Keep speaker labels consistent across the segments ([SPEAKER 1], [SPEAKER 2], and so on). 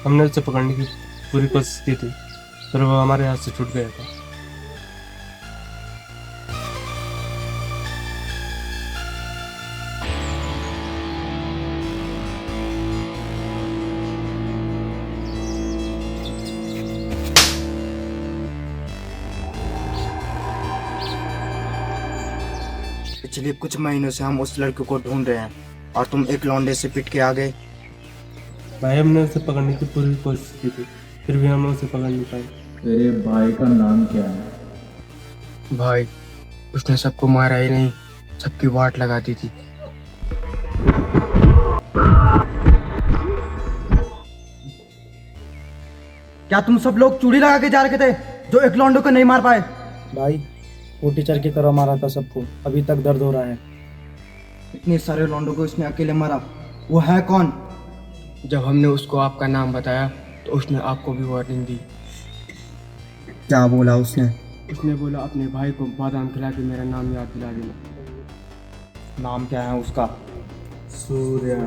[SPEAKER 1] हमने उसे पकड़ने की पूरी कोशिश की थी पर वो हमारे हाथ से छूट गया था।
[SPEAKER 2] पिछले कुछ महीनों से हम उस लड़के को ढूंढ रहे हैं और तुम एक लौंडे से पिट के आ गए।
[SPEAKER 1] भाई हमने उसे पकड़ने की पूरी कोशिश की थी फिर भी हम उसे पकड़ नहीं पाए।
[SPEAKER 3] तेरे भाई का नाम क्या है?
[SPEAKER 2] भाई उसने सबको मारा ही नहीं, सबकी वाट लगाती थी। क्या तुम सब लोग चूड़ी लगा के जा रखे थे जो एक लौंडे को नहीं मार पाए?
[SPEAKER 4] भाई वो टीचर की तरह मारा था सबको, अभी तक दर्द हो रहा है।
[SPEAKER 2] इतने सारे लौंडों को इसने अकेले मारा, वो है कौन? जब हमने उसको आपका नाम बताया तो उसने आपको भी वार्निंग दी। क्या बोला उसने? उसने बोला अपने भाई को बादाम खिला के मेरा नाम याद दिला देना। नाम क्या है उसका? सूर्या।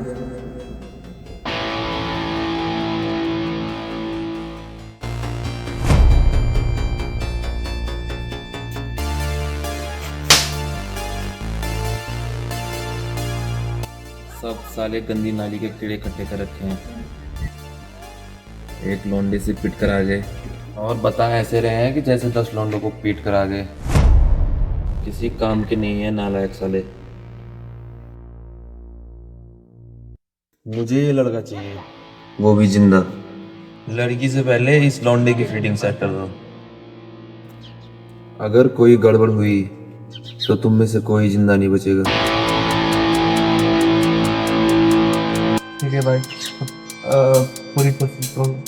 [SPEAKER 5] सब साले गंदी नाली के कीड़े इकट्ठे कर रखे हैं। एक लौंडे से पीट कर आ गए और बता ऐसे रहे हैं कि जैसे 10 लौंडों को पीट कर आ गए। किसी काम के नहीं है नालायक साले। मुझे ये लड़का चाहिए, वो भी जिंदा। लड़की से पहले इस लौंडे की फीडिंग सेट कर दो। अगर कोई गड़बड़ हुई तो तुम में से कोई जिंदा नहीं बचेगा।
[SPEAKER 1] ठीक है भाई, पूरी कोशिश करूँगा।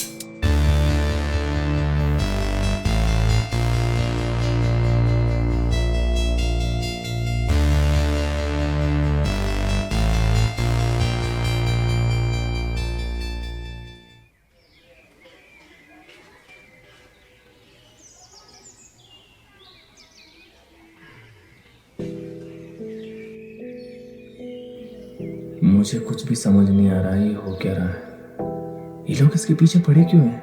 [SPEAKER 3] मुझे कुछ भी समझ नहीं आ रहा है ये हो क्या रहा है। ये लोग इसके पीछे पड़े क्यों हैं?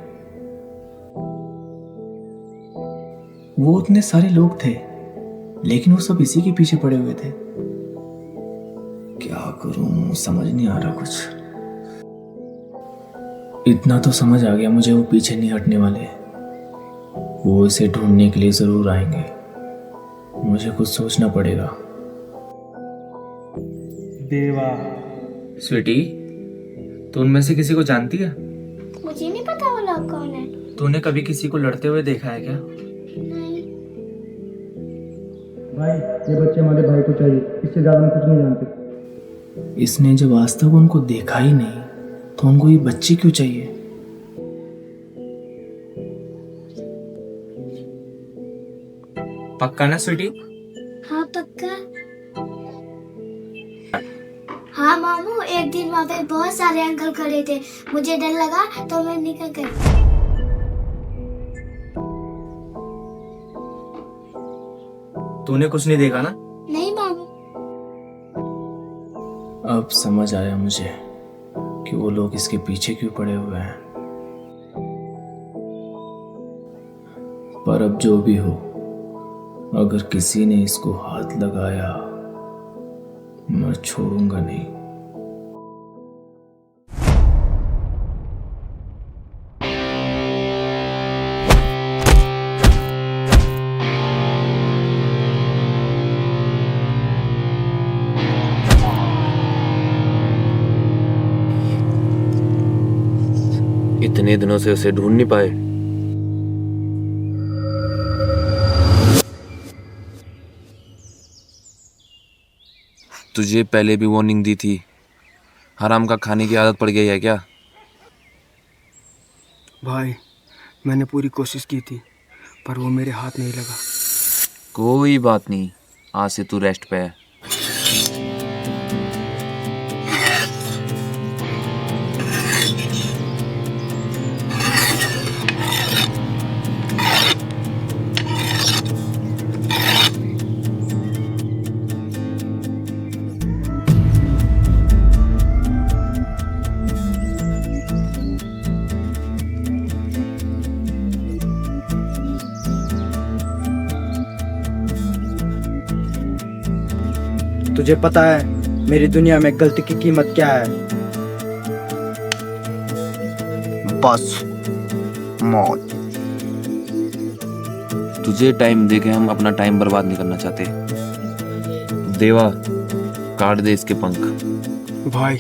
[SPEAKER 3] वो उतने सारे लोग थे लेकिन वो सब इसी के पीछे पड़े हुए थे। क्या करूं समझ नहीं आ रहा कुछ। इतना तो समझ आ गया मुझे, वो पीछे नहीं हटने वाले। वो इसे ढूंढने के लिए जरूर आएंगे। मुझे कुछ सोचना पड़ेगा।
[SPEAKER 1] देवा,
[SPEAKER 3] स्वीटी, तू उनमें से किसी को जानती है?
[SPEAKER 6] मुझे नहीं पता वो लोग कौन है।
[SPEAKER 3] तूने कभी किसी को लड़ते हुए देखा है क्या?
[SPEAKER 6] नहीं।
[SPEAKER 4] भाई ये बच्चे हमारे भाई को चाहिए, इससे ज़्यादा हम कुछ नहीं जानते।
[SPEAKER 3] इसने जब आज तक उनको देखा ही नहीं तो उनको ये बच्ची क्यों चाहिए? पक्का ना स्वीटी?
[SPEAKER 6] हाँ पक्का। हाँ मामू, एक दिन वहाँ पे बहुत सारे अंकल खड़े थे, मुझे डर लगा तो मैं निकल गई।
[SPEAKER 3] तूने कुछ नहीं देखा ना?
[SPEAKER 6] नहीं मामू।
[SPEAKER 3] अब समझ आया मुझे कि वो लोग इसके पीछे क्यों पड़े हुए हैं। पर अब जो भी हो, अगर किसी ने इसको हाथ लगाया मैं छोड़ूंगा नहीं।
[SPEAKER 5] इतने दिनों से उसे ढूंढ नहीं पाए। तुझे पहले भी वार्निंग दी थी। हराम का खाने की आदत पड़ गई है क्या?
[SPEAKER 2] भाई मैंने पूरी कोशिश की थी पर वो मेरे हाथ नहीं लगा।
[SPEAKER 5] कोई बात नहीं, आज से तू रेस्ट पे है।
[SPEAKER 2] तुझे पता है मेरी दुनिया में गलती की कीमत क्या है? बस मौत।
[SPEAKER 5] तुझे टाइम देके हम अपना टाइम बर्बाद नहीं करना चाहते। देवा, काट दे इसके पंख।
[SPEAKER 2] भाई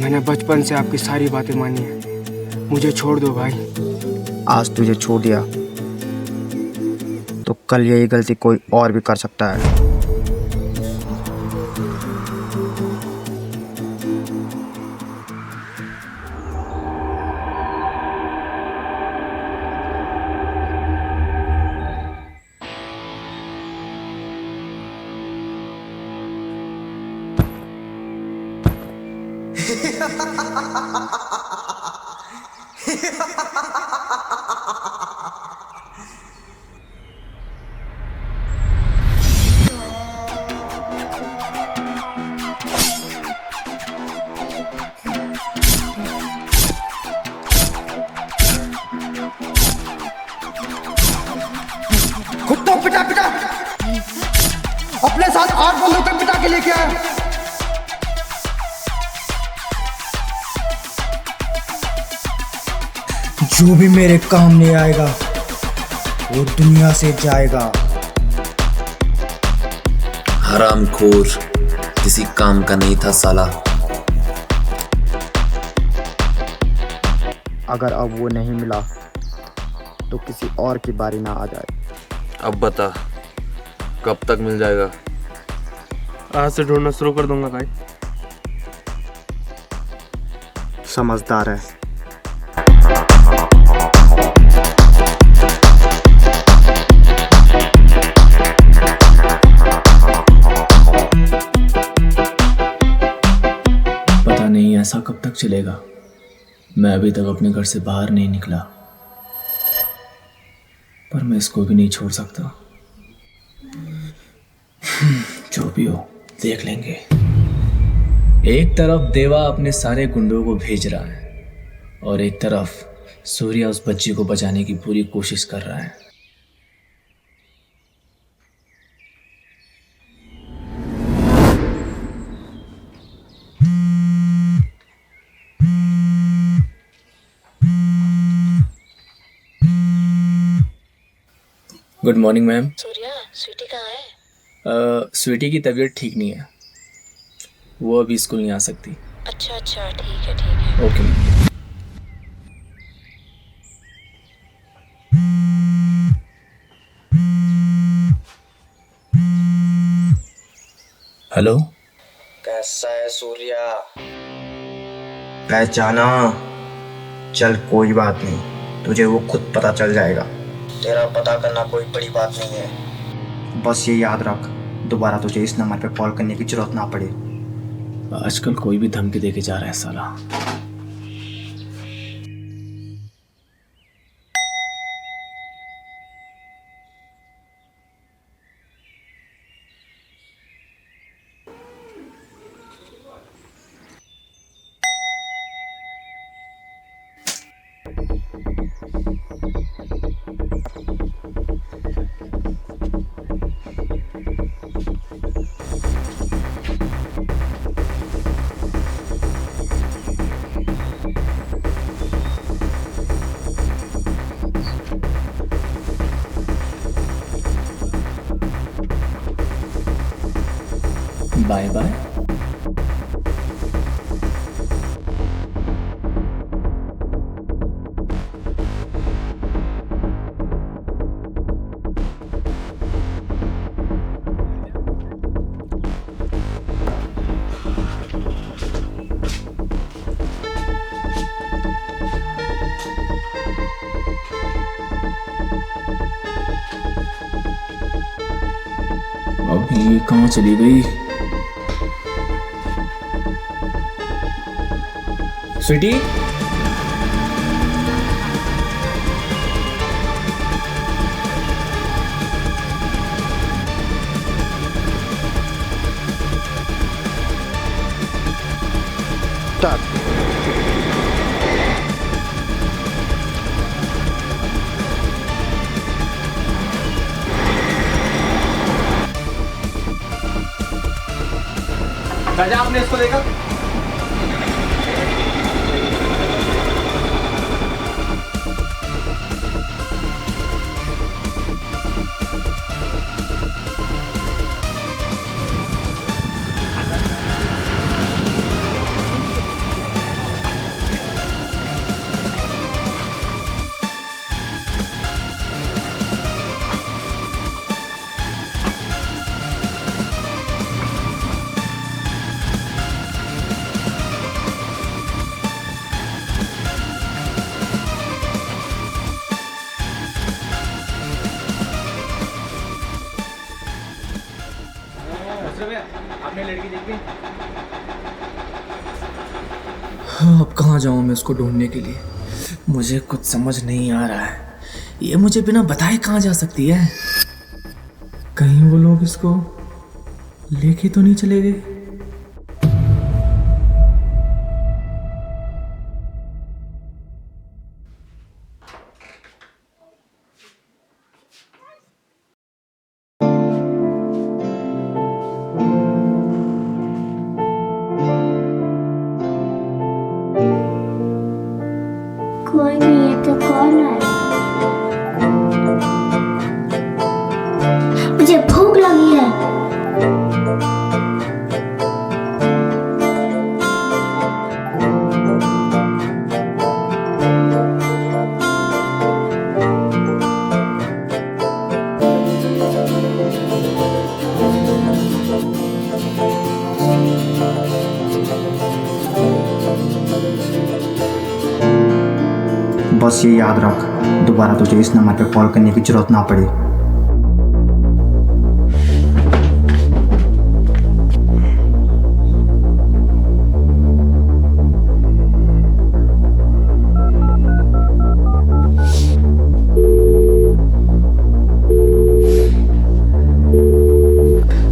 [SPEAKER 2] मैंने बचपन से आपकी सारी बातें मानी है, मुझे छोड़ दो भाई। आज तुझे छोड़ दिया तो कल यही गलती कोई और भी कर सकता है। कुत्तों पिटा पिटा अपने साथ 8 बंदों को पिटा के लेके आया। जो भी मेरे काम नहीं आएगा वो दुनिया से जाएगा।
[SPEAKER 5] हरामखोर, किसी काम का नहीं था साला।
[SPEAKER 2] अगर अब वो नहीं मिला तो किसी और की बारी ना आ जाए।
[SPEAKER 5] अब बता, कब तक मिल जाएगा?
[SPEAKER 1] आज से ढूंढना शुरू कर दूंगा भाई।
[SPEAKER 2] समझदार है।
[SPEAKER 3] पता नहीं ऐसा कब तक चलेगा। मैं अभी तक अपने घर से बाहर नहीं निकला, पर मैं इसको भी नहीं छोड़ सकता। जो भी हो देख लेंगे। एक तरफ देवा अपने सारे गुंडों को भेज रहा है और एक तरफ सूर्या उस बच्ची को बचाने की पूरी कोशिश कर रहा है। Good morning ma'am.
[SPEAKER 7] Surya, Sweety कहाँ है?
[SPEAKER 3] स्वीटी की तबीयत ठीक नहीं है, वो अभी स्कूल नहीं आ सकती।
[SPEAKER 7] अच्छा अच्छा, ठीक है ठीक है।
[SPEAKER 3] Okay ma'am. हेलो,
[SPEAKER 2] कैसा है सूर्या? पहचाना? चल कोई बात नहीं, तुझे वो खुद पता चल जाएगा। तेरा पता करना कोई बड़ी बात नहीं है। बस ये याद रख, दोबारा तुझे इस नंबर पे कॉल करने की जरूरत ना पड़े।
[SPEAKER 3] आजकल कोई भी धमकी देके जा रहा है साला। Bye bye. ये कहाँ चली गई? स्वीटी,
[SPEAKER 2] राजा आपने इसको देखा? आपने लड़की देखी?
[SPEAKER 3] अब कहाँ जाऊँ मैं उसको ढूंढने के लिए? मुझे कुछ समझ नहीं आ रहा है। ये मुझे बिना बताए कहाँ जा सकती है? कहीं वो लोग इसको लेके तो नहीं चले गए?
[SPEAKER 6] कोई नहीं है तो कौन है? मुझे भूख लगी है।
[SPEAKER 8] बस ये याद रख, दोबारा तुझे इस नंबर पे कॉल करने की जरूरत ना पड़े।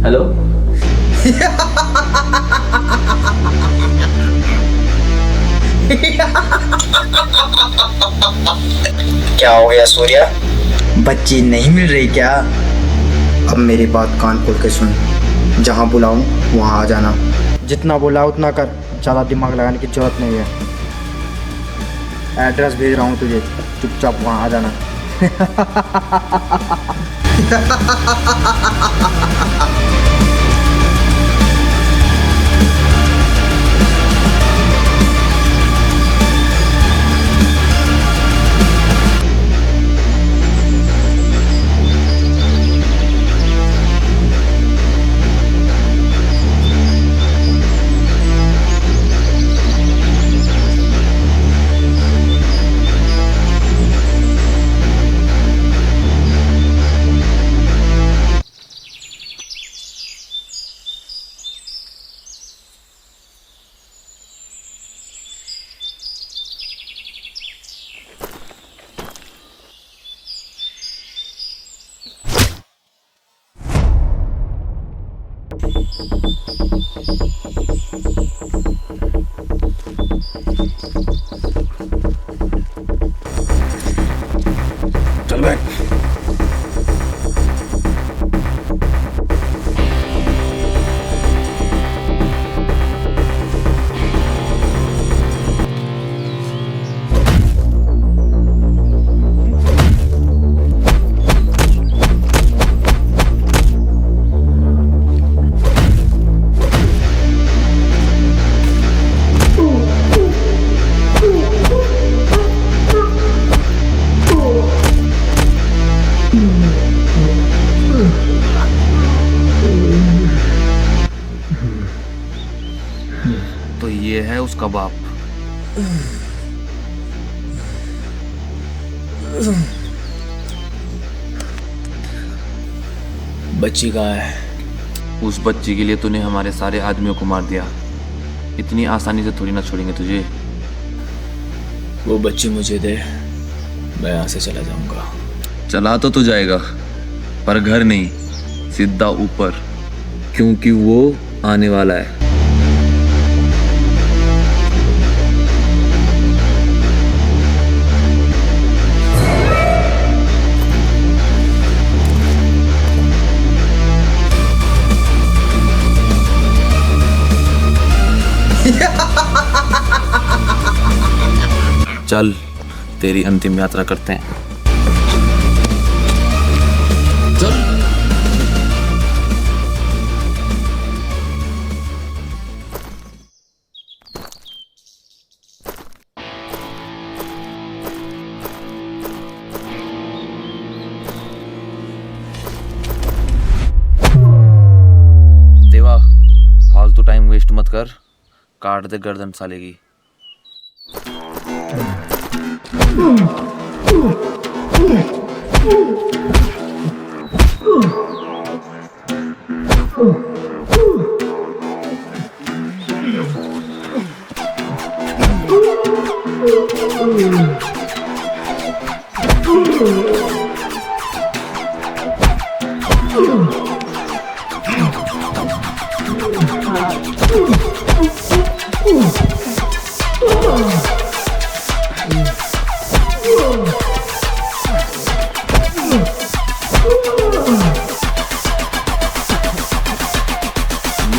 [SPEAKER 3] हेलो?
[SPEAKER 8] क्या हो गया सूर्या? बच्ची नहीं मिल रही क्या? अब मेरी बात कान खोल के सुन, जहाँ बुलाऊं वहाँ आ जाना। जितना बोला उतना कर, ज़्यादा दिमाग लगाने की जरूरत नहीं है। एड्रेस भेज रहा हूँ तुझे, चुपचाप वहाँ आ जाना।
[SPEAKER 3] चल बैठ।
[SPEAKER 5] तो ये है उसका बाप।
[SPEAKER 3] बच्ची कहाँ है?
[SPEAKER 5] उस बच्ची के लिए तूने हमारे सारे आदमियों को मार दिया। इतनी आसानी से थोड़ी ना छोड़ेंगे तुझे।
[SPEAKER 3] वो बच्ची मुझे दे, मैं यहाँ से चला जाऊंगा।
[SPEAKER 5] चला तो तू जाएगा, पर घर नहीं, सीधा ऊपर, क्योंकि वो आने वाला है। चल तेरी अंतिम यात्रा करते हैं। देवा, फालतू टाइम वेस्ट मत कर, काट दे गर्दन साले की।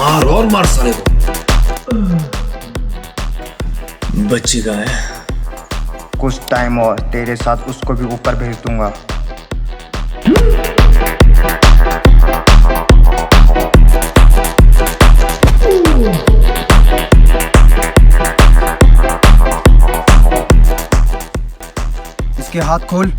[SPEAKER 3] मार और मार साले को। बच्ची का है।
[SPEAKER 8] कुछ टाइम और तेरे साथ उसको भी ऊपर भेज दूंगा। इसके हाथ खोल।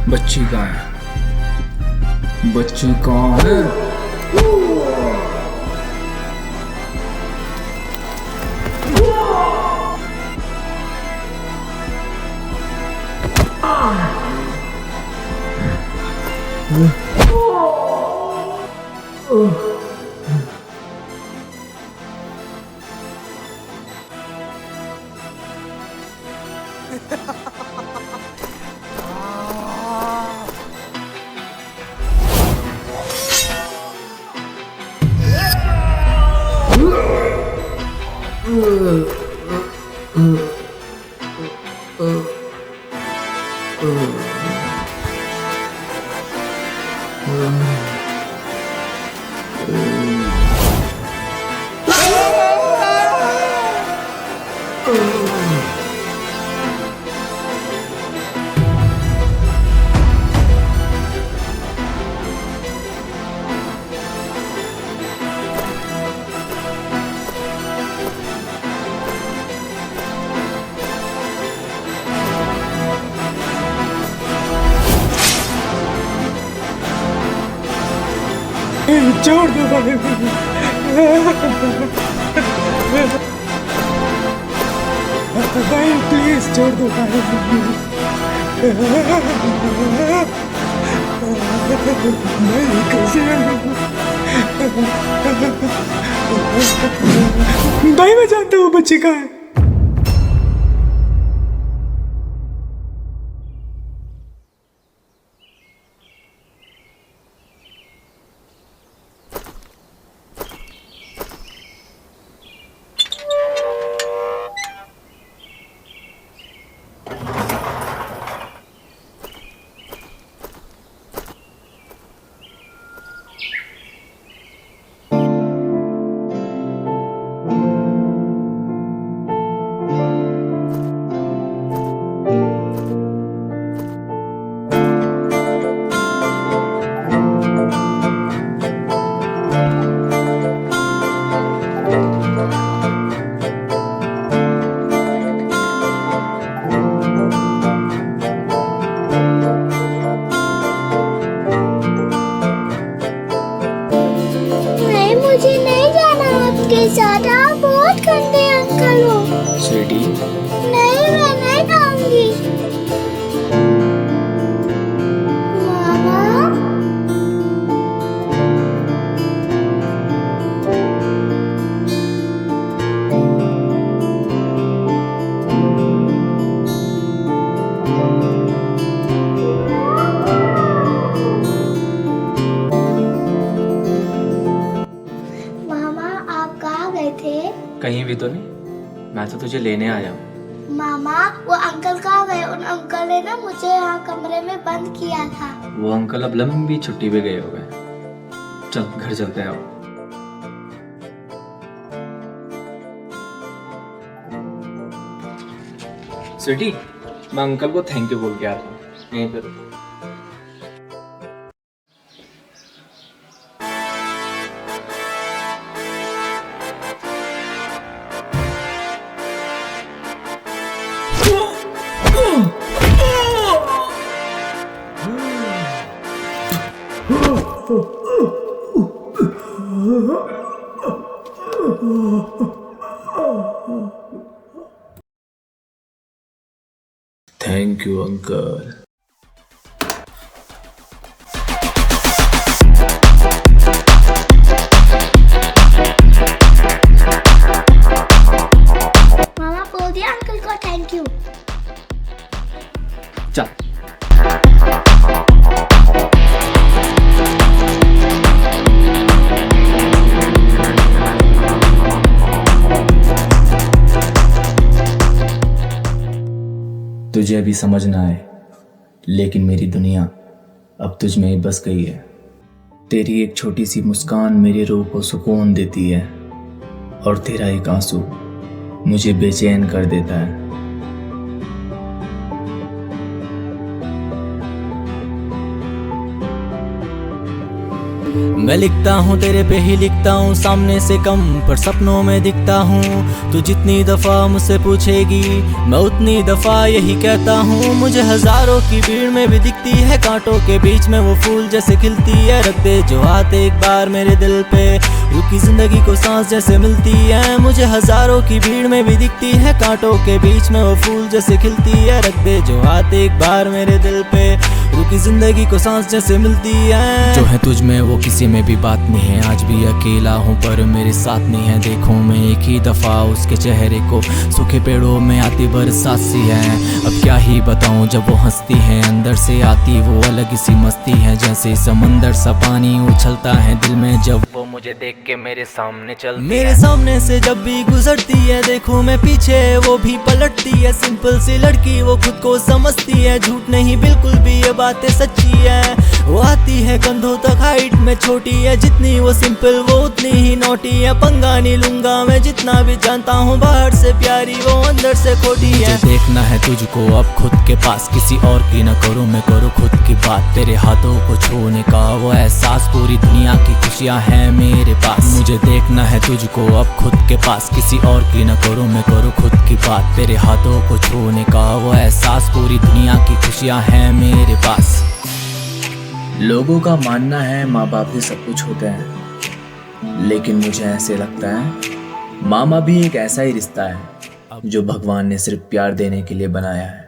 [SPEAKER 3] बच्ची कहाँ है? बच्ची कहाँ है?
[SPEAKER 2] छोड़ दो भाई, भाई प्लीज छोड़ दो भाई। भाई मैं जानता हूँ बच्ची का है।
[SPEAKER 6] आपके साथ आप बहुत गंदे अंकल हो।
[SPEAKER 3] स्वीटी,
[SPEAKER 6] नहीं, मैं नहीं खाऊंगी। मामा, मामा आप कहाँ गए थे?
[SPEAKER 3] कहीं भी तो नहीं, मैं तो तुझे लेने आया हूँ।
[SPEAKER 6] मामा वो अंकल कहाँ गए? उन अंकल ने ना मुझे यहाँ कमरे में बंद किया था।
[SPEAKER 3] वो अंकल अब लंबी छुट्टी पे गए हो गए। चल घर चलते हैं अब। स्वीटी, मैं अंकल को थैंक यू बोल के आता हूँ यहीं पे। Thank you uncle.
[SPEAKER 6] मामा बोल दिया अंकल को थैंक यू।
[SPEAKER 3] चल। तुझे अभी समझ ना आए, लेकिन मेरी दुनिया अब तुझ में ही बस गई है। तेरी एक छोटी सी मुस्कान मेरी रूह को सुकून देती है, और तेरा एक आंसू मुझे बेचैन कर देता है। मैं लिखता हूँ तेरे पे ही लिखता हूँ, सामने से कम पर सपनों में दिखता हूँ। तू जितनी दफा मुझसे पूछेगी मैं उतनी दफा यही कहता हूँ। मुझे हजारों की भीड़ में भी दिखती है, कांटों के बीच में वो फूल जैसे खिलती है। रख दे जो हाथ एक बार मेरे दिल पे, रुकी जिंदगी को सांस जैसे मिलती है। मुझे हजारों की भीड़ में भी दिखती है, कांटों के बीच में वो फूल जैसे खिलती है। रख दे जो हाथ एक बार मेरे दिल पे, रुकी जिंदगी को सांस जैसे मिलती है। जो है तुझ में वो किसी में भी बात नहीं है, आज भी अकेला हूँ पर मेरे साथ नहीं है। देखूं मैं एक ही दफा उसके चेहरे को, सूखे पेड़ों में आती बरसात सी है। अब क्या ही बताऊं जब वो हंसती है, अंदर से आती वो अलग सी मस्ती है। जैसे समंदर सा पानी उछलता है दिल में जब वो मुझे देख के मेरे सामने चलती मेरे सामने से जब भी गुजरती है। देखूं मैं पीछे वो भी पलटती है, सिंपल सी लड़की वो खुद को समझती है। झूठ नहीं बिल्कुल भी ये बातें सच्ची है। वो आती है कंधों तक, हाइट में छोटी है, जितनी वो सिंपल वो उतनी ही नोटी है। पंगा नहीं लूंगा मैं जितना भी जानता हूँ, बाहर से प्यारी वो अंदर से खोटी है। देखना है तुझको अब खुद के पास, किसी और की न करूँ मैं करूँ खुद की बात। तेरे हाथों को छूने का वो एहसास, पूरी दुनिया की खुशियाँ हैं मेरे पास। मुझे देखना है तुझको अब खुद के पास, किसी और की न करूँ मैं करूँ खुद की बात। तेरे हाथों को छूने का वो एहसास, पूरी दुनिया की खुशियाँ हैं मेरे पास। लोगों का मानना है माँ बाप ही सब कुछ होते हैं, लेकिन मुझे ऐसे लगता है मामा भी एक ऐसा ही रिश्ता है जो भगवान ने सिर्फ प्यार देने के लिए बनाया है।